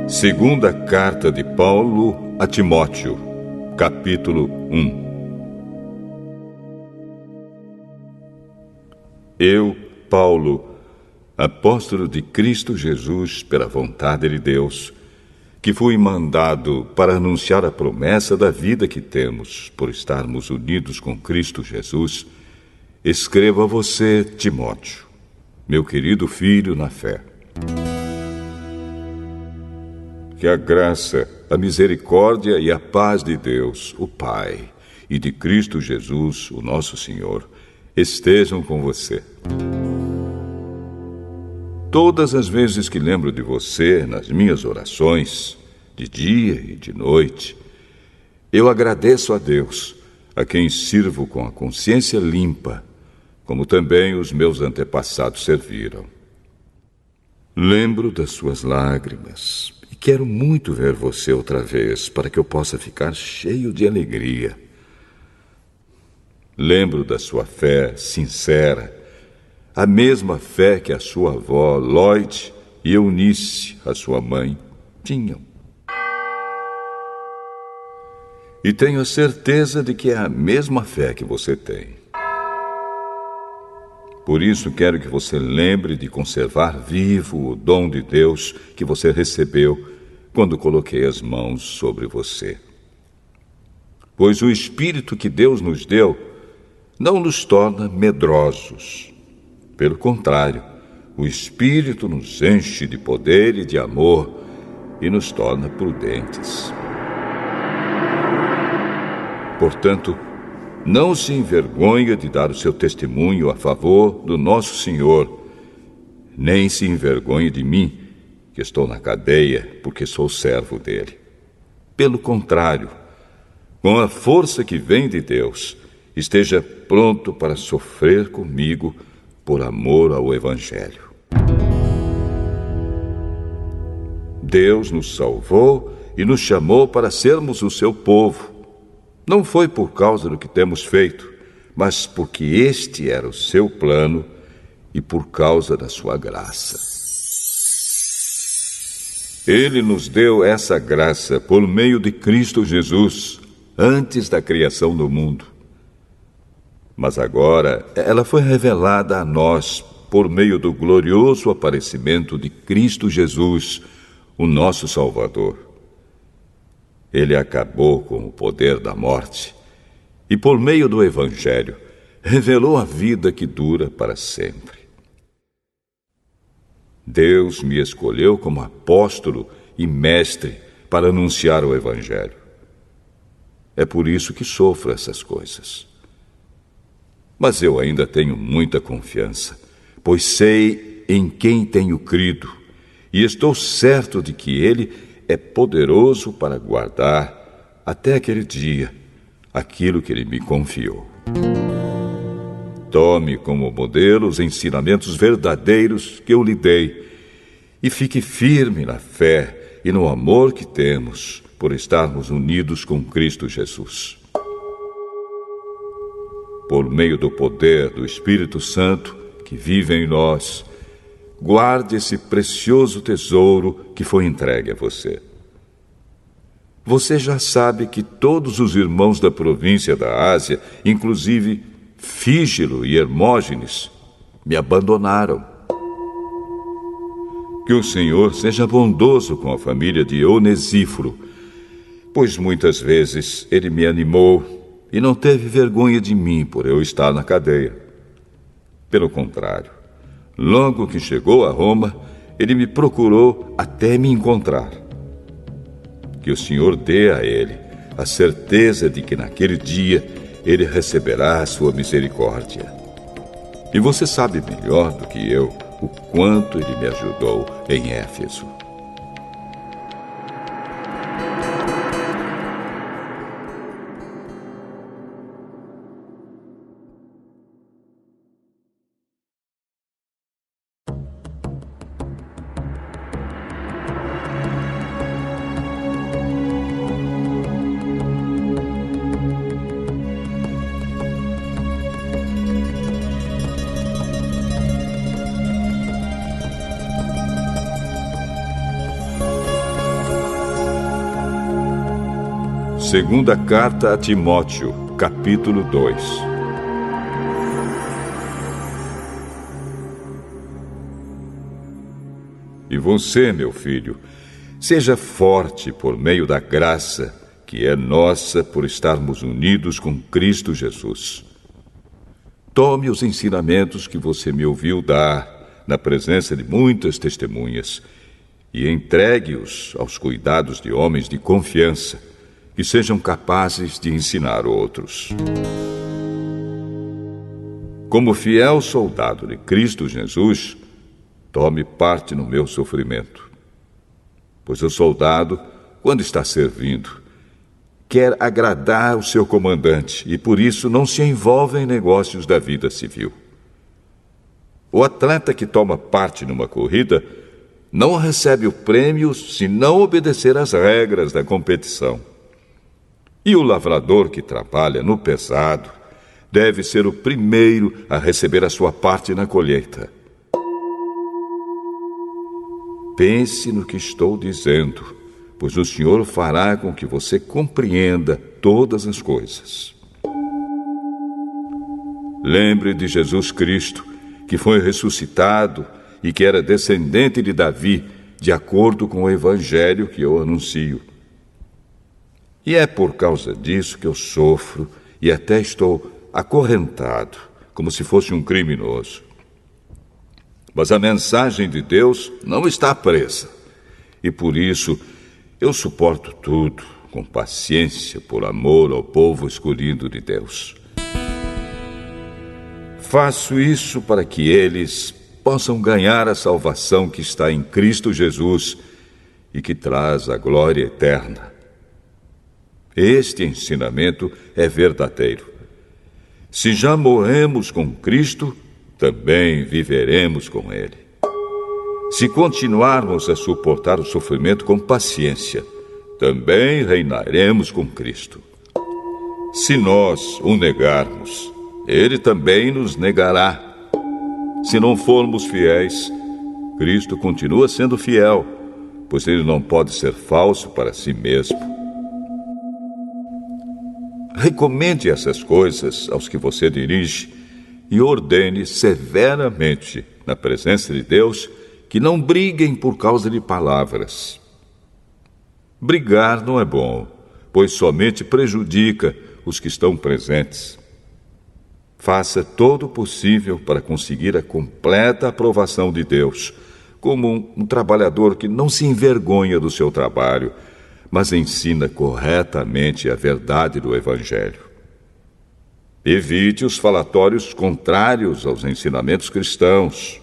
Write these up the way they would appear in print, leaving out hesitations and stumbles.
Segunda carta de Paulo a Timóteo, capítulo 1. Eu, Paulo, apóstolo de Cristo Jesus pela vontade de Deus, que fui mandado para anunciar a promessa da vida que temos por estarmos unidos com Cristo Jesus, escrevo a você, Timóteo, meu querido filho na fé. Que a graça, a misericórdia e a paz de Deus, o Pai, e de Cristo Jesus, o nosso Senhor, estejam com você. Todas as vezes que lembro de você nas minhas orações, de dia e de noite, eu agradeço a Deus, a quem sirvo com a consciência limpa, como também os meus antepassados serviram. Lembro das suas lágrimas e quero muito ver você outra vez para que eu possa ficar cheio de alegria. Lembro da sua fé sincera, a mesma fé que a sua avó Lloyd e Eunice, a sua mãe, tinham. E tenho a certeza de que é a mesma fé que você tem. Por isso quero que você lembre de conservar vivo o dom de Deus que você recebeu quando coloquei as mãos sobre você. Pois o Espírito que Deus nos deu não nos torna medrosos. Pelo contrário, o Espírito nos enche de poder e de amor e nos torna prudentes. Portanto, não se envergonhe de dar o seu testemunho a favor do nosso Senhor, nem se envergonhe de mim, que estou na cadeia, porque sou servo dele. Pelo contrário, com a força que vem de Deus, esteja pronto para sofrer comigo por amor ao Evangelho. Deus nos salvou e nos chamou para sermos o seu povo. Não foi por causa do que temos feito, mas porque este era o seu plano e por causa da sua graça. Ele nos deu essa graça por meio de Cristo Jesus, antes da criação do mundo. Mas agora ela foi revelada a nós por meio do glorioso aparecimento de Cristo Jesus, o nosso Salvador. Ele acabou com o poder da morte e, por meio do Evangelho, revelou a vida que dura para sempre. Deus me escolheu como apóstolo e mestre para anunciar o Evangelho. É por isso que sofro essas coisas. Mas eu ainda tenho muita confiança, pois sei em quem tenho crido e estou certo de que Ele é poderoso para guardar, até aquele dia, aquilo que Ele me confiou. Tome como modelo os ensinamentos verdadeiros que eu lhe dei e fique firme na fé e no amor que temos por estarmos unidos com Cristo Jesus. Por meio do poder do Espírito Santo que vive em nós, guarde esse precioso tesouro que foi entregue a você. Você já sabe que todos os irmãos da província da Ásia, inclusive Fígelo e Hermógenes, me abandonaram. Que o Senhor seja bondoso com a família de Onesíforo, pois muitas vezes ele me animou e não teve vergonha de mim por eu estar na cadeia. Pelo contrário, logo que chegou a Roma, ele me procurou até me encontrar. Que o Senhor dê a ele a certeza de que naquele dia ele receberá a sua misericórdia. E você sabe melhor do que eu o quanto ele me ajudou em Éfeso. Segunda carta a Timóteo, capítulo 2. E você, meu filho, seja forte por meio da graça que é nossa por estarmos unidos com Cristo Jesus. Tome os ensinamentos que você me ouviu dar na presença de muitas testemunhas e entregue-os aos cuidados de homens de confiança que sejam capazes de ensinar outros. Como fiel soldado de Cristo Jesus, tome parte no meu sofrimento. Pois o soldado, quando está servindo, quer agradar o seu comandante e por isso não se envolve em negócios da vida civil. O atleta que toma parte numa corrida não recebe o prêmio se não obedecer às regras da competição. E o lavrador que trabalha no pesado deve ser o primeiro a receber a sua parte na colheita. Pense no que estou dizendo, pois o Senhor fará com que você compreenda todas as coisas. Lembre de Jesus Cristo, que foi ressuscitado e que era descendente de Davi, de acordo com o evangelho que eu anuncio. E é por causa disso que eu sofro e até estou acorrentado, como se fosse um criminoso. Mas a mensagem de Deus não está presa, e por isso eu suporto tudo com paciência por amor ao povo escolhido de Deus. Faço isso para que eles possam ganhar a salvação que está em Cristo Jesus e que traz a glória eterna. Este ensinamento é verdadeiro. Se já morremos com Cristo, também viveremos com Ele. Se continuarmos a suportar o sofrimento com paciência, também reinaremos com Cristo. Se nós o negarmos, Ele também nos negará. Se não formos fiéis, Cristo continua sendo fiel, pois Ele não pode ser falso para si mesmo. Recomende essas coisas aos que você dirige e ordene severamente, na presença de Deus, que não briguem por causa de palavras. Brigar não é bom, pois somente prejudica os que estão presentes. Faça todo o possível para conseguir a completa aprovação de Deus, como um trabalhador que não se envergonha do seu trabalho, mas ensina corretamente a verdade do Evangelho. Evite os falatórios contrários aos ensinamentos cristãos,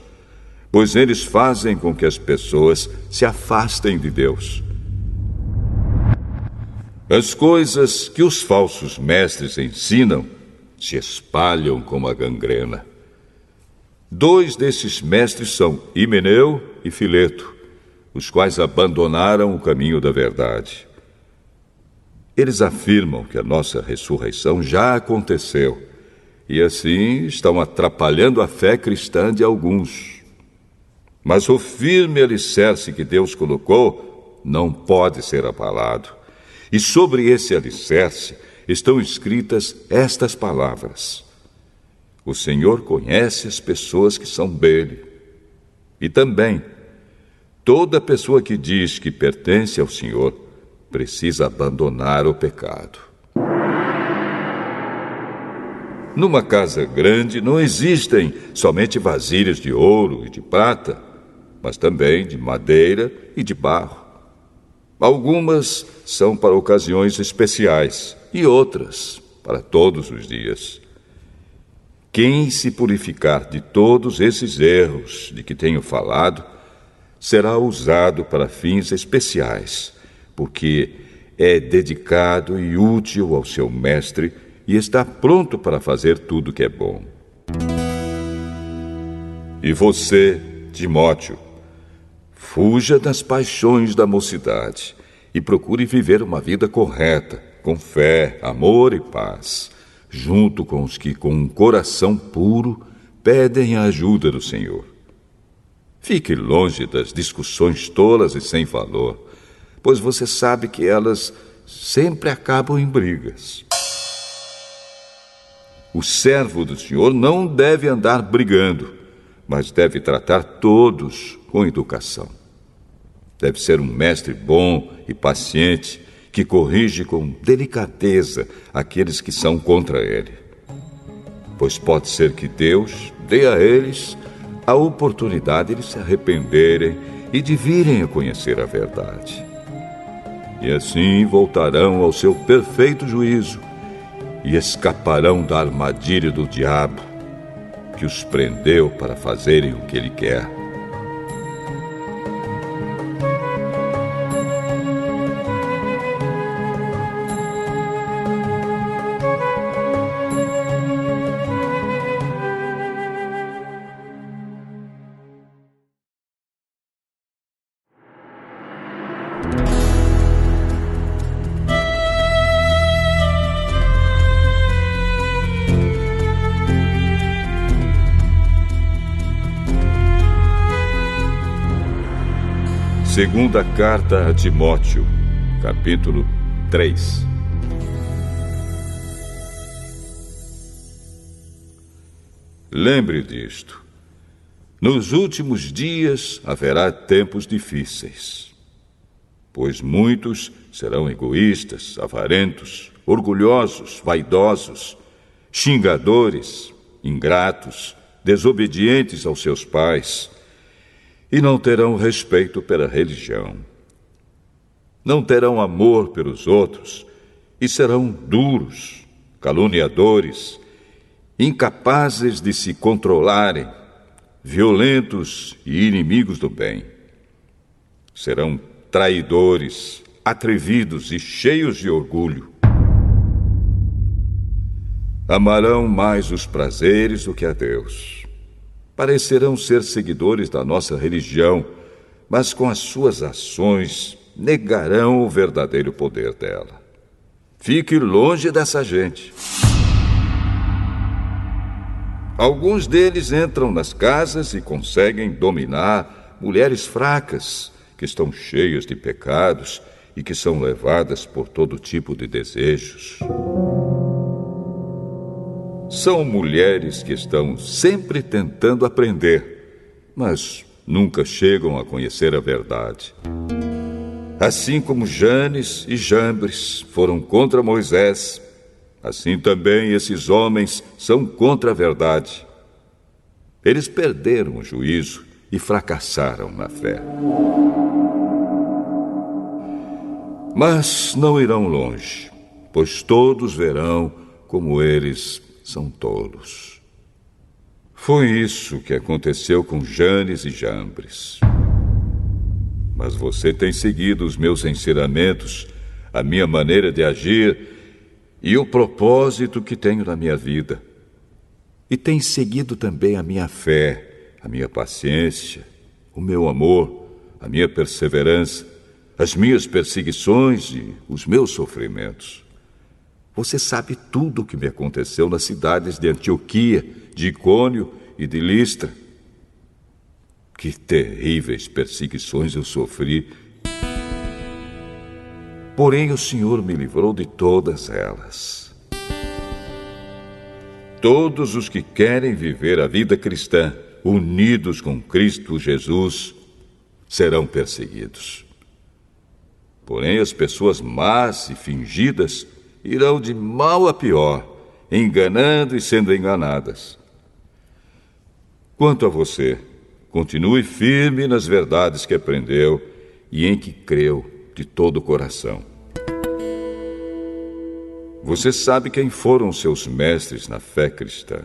pois eles fazem com que as pessoas se afastem de Deus. As coisas que os falsos mestres ensinam se espalham como a gangrena. 2 desses mestres são Himeneu e Fileto, os quais abandonaram o caminho da verdade. Eles afirmam que a nossa ressurreição já aconteceu e assim estão atrapalhando a fé cristã de alguns. Mas o firme alicerce que Deus colocou não pode ser abalado. E sobre esse alicerce estão escritas estas palavras: o Senhor conhece as pessoas que são dele. E também, toda pessoa que diz que pertence ao Senhor precisa abandonar o pecado. Numa casa grande não existem somente vasilhas de ouro e de prata, mas também de madeira e de barro. Algumas são para ocasiões especiais e outras para todos os dias. Quem se purificar de todos esses erros de que tenho falado, será usado para fins especiais, porque é dedicado e útil ao seu mestre e está pronto para fazer tudo que é bom. E você, Timóteo, fuja das paixões da mocidade e procure viver uma vida correta, com fé, amor e paz, junto com os que, com um coração puro, pedem a ajuda do Senhor. Fique longe das discussões tolas e sem valor, pois você sabe que elas sempre acabam em brigas. O servo do Senhor não deve andar brigando, mas deve tratar todos com educação. Deve ser um mestre bom e paciente, que corrige com delicadeza aqueles que são contra ele. Pois pode ser que Deus dê a eles a oportunidade de se arrependerem e de virem a conhecer a verdade. E assim voltarão ao seu perfeito juízo e escaparão da armadilha do diabo, que os prendeu para fazerem o que ele quer. Segunda carta a Timóteo, capítulo 3. Lembre disto: nos últimos dias haverá tempos difíceis, pois muitos serão egoístas, avarentos, orgulhosos, vaidosos, xingadores, ingratos, desobedientes aos seus pais, e não terão respeito pela religião. Não terão amor pelos outros e serão duros, caluniadores, incapazes de se controlarem, violentos e inimigos do bem. Serão traidores, atrevidos e cheios de orgulho. Amarão mais os prazeres do que a Deus. Parecerão ser seguidores da nossa religião, mas com as suas ações negarão o verdadeiro poder dela. Fique longe dessa gente. Alguns deles entram nas casas e conseguem dominar mulheres fracas, que estão cheias de pecados e que são levadas por todo tipo de desejos. São mulheres que estão sempre tentando aprender, mas nunca chegam a conhecer a verdade. Assim como Janes e Jambres foram contra Moisés, assim também esses homens são contra a verdade. Eles perderam o juízo e fracassaram na fé. Mas não irão longe, pois todos verão como eles são tolos. Foi isso que aconteceu com Janes e Jambres. Mas você tem seguido os meus ensinamentos, a minha maneira de agir e o propósito que tenho na minha vida. E tem seguido também a minha fé, a minha paciência, o meu amor, a minha perseverança, as minhas perseguições e os meus sofrimentos. Você sabe tudo o que me aconteceu nas cidades de Antioquia, de Icônio e de Listra. Que terríveis perseguições eu sofri. Porém, o Senhor me livrou de todas elas. Todos os que querem viver a vida cristã, unidos com Cristo Jesus, serão perseguidos. Porém, as pessoas más e fingidas irão de mal a pior, enganando e sendo enganadas. Quanto a você, continue firme nas verdades que aprendeu e em que creu de todo o coração. Você sabe quem foram seus mestres na fé cristã.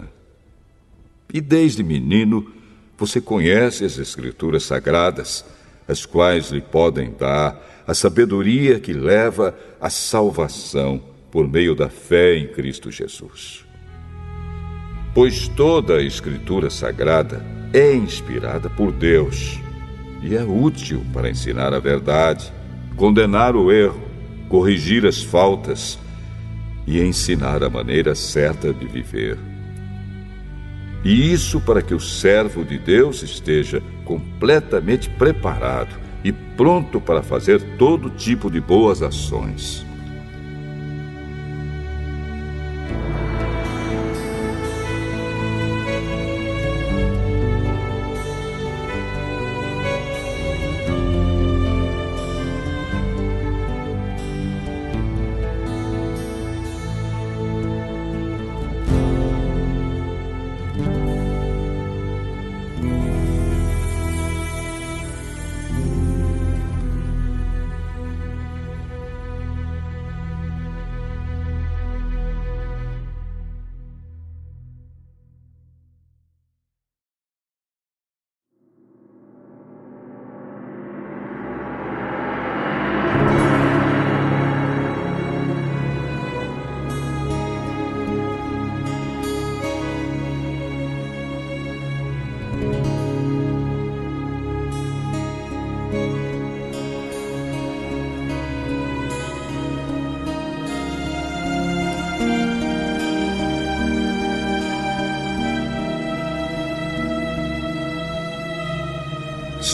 E desde menino, você conhece as Escrituras Sagradas, as quais lhe podem dar a sabedoria que leva à salvação por meio da fé em Cristo Jesus. Pois toda a Escritura Sagrada é inspirada por Deus e é útil para ensinar a verdade, condenar o erro, corrigir as faltas e ensinar a maneira certa de viver. E isso para que o servo de Deus esteja completamente preparado e pronto para fazer todo tipo de boas ações.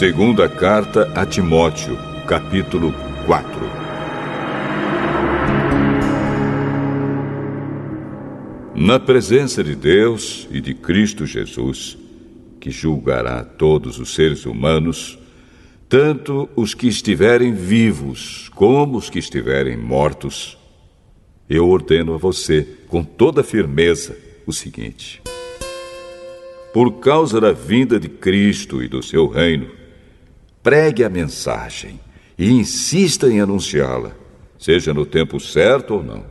Segunda carta a Timóteo, capítulo 4. Na presença de Deus e de Cristo Jesus, que julgará todos os seres humanos, tanto os que estiverem vivos como os que estiverem mortos, eu ordeno a você, com toda firmeza, o seguinte: por causa da vinda de Cristo e do seu reino, pregue a mensagem e insista em anunciá-la, seja no tempo certo ou não.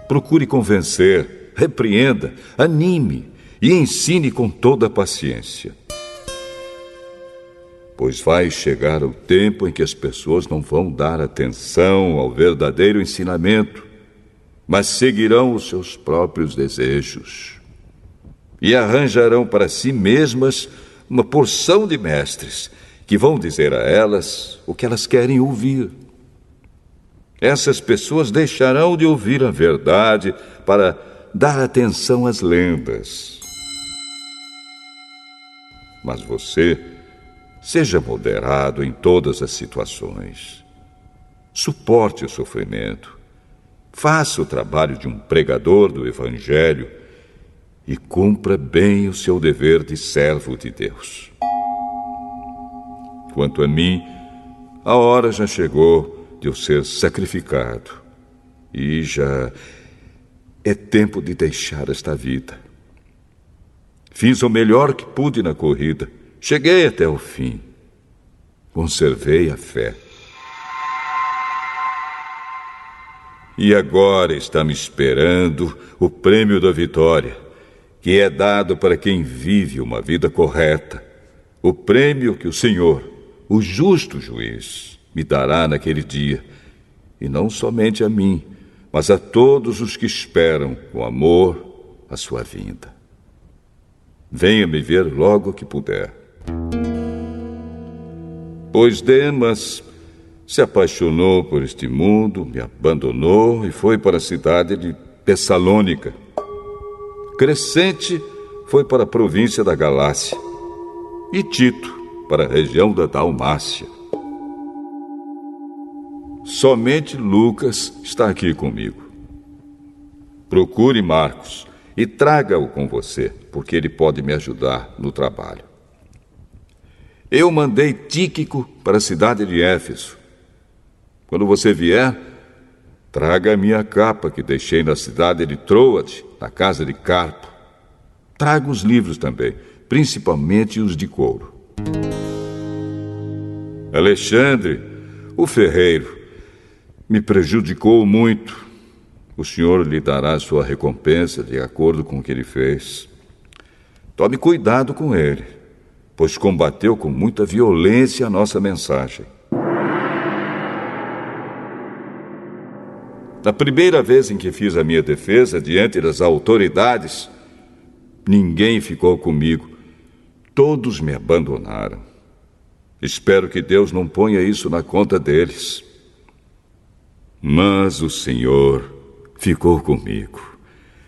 Procure convencer, repreenda, anime e ensine com toda a paciência. Pois vai chegar o tempo em que as pessoas não vão dar atenção ao verdadeiro ensinamento, mas seguirão os seus próprios desejos e arranjarão para si mesmas uma porção de mestres que vão dizer a elas o que elas querem ouvir. Essas pessoas deixarão de ouvir a verdade para dar atenção às lendas. Mas você, seja moderado em todas as situações. Suporte o sofrimento. Faça o trabalho de um pregador do Evangelho e cumpra bem o seu dever de servo de Deus. Quanto a mim, a hora já chegou de eu ser sacrificado e já é tempo de deixar esta vida. Fiz o melhor que pude na corrida, cheguei até o fim, conservei a fé. E agora está me esperando o prêmio da vitória, que é dado para quem vive uma vida correta. O prêmio que o Senhor, o justo juiz, me dará naquele dia, e não somente a mim, mas a todos os que esperam com amor a sua vinda. Venha me ver logo que puder. Pois Demas se apaixonou por este mundo, me abandonou e foi para a cidade de Tessalônica. Crescente foi para a província da Galácia e Tito para a região da Dalmácia. Somente Lucas está aqui comigo. Procure Marcos e traga-o com você, porque ele pode me ajudar no trabalho. Eu mandei Tíquico para a cidade de Éfeso. Quando você vier, traga a minha capa que deixei na cidade de Troade, na casa de Carpo. Traga os livros também, principalmente os de couro. Alexandre, o ferreiro, me prejudicou muito. O Senhor lhe dará sua recompensa de acordo com o que ele fez. Tome cuidado com ele, pois combateu com muita violência a nossa mensagem. Na primeira vez em que fiz a minha defesa diante das autoridades, ninguém ficou comigo. Todos me abandonaram. Espero que Deus não ponha isso na conta deles. Mas o Senhor ficou comigo.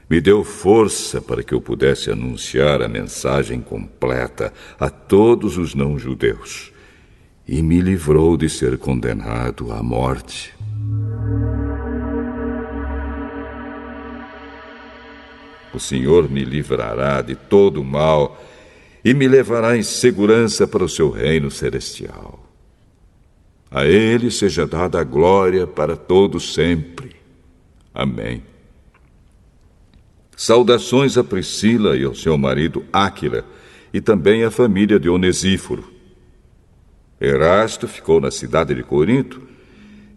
Me deu força para que eu pudesse anunciar a mensagem completa a todos os não-judeus e me livrou de ser condenado à morte. O Senhor me livrará de todo o mal e me levará em segurança para o seu reino celestial. A Ele seja dada a glória para todos sempre. Amém. Saudações a Priscila e ao seu marido Áquila, e também à família de Onesíforo. Erasto ficou na cidade de Corinto,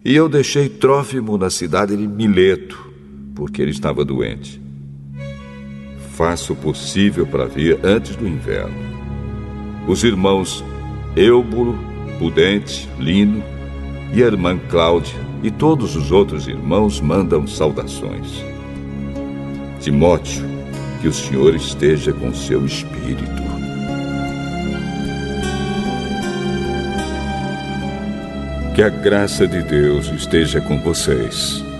e eu deixei Trófimo na cidade de Mileto, porque ele estava doente. Faça o possível para vir antes do inverno. Os irmãos Eúbulo, Pudente, Lino e a irmã Cláudia e todos os outros irmãos mandam saudações. Timóteo, que o Senhor esteja com seu espírito. Que a graça de Deus esteja com vocês.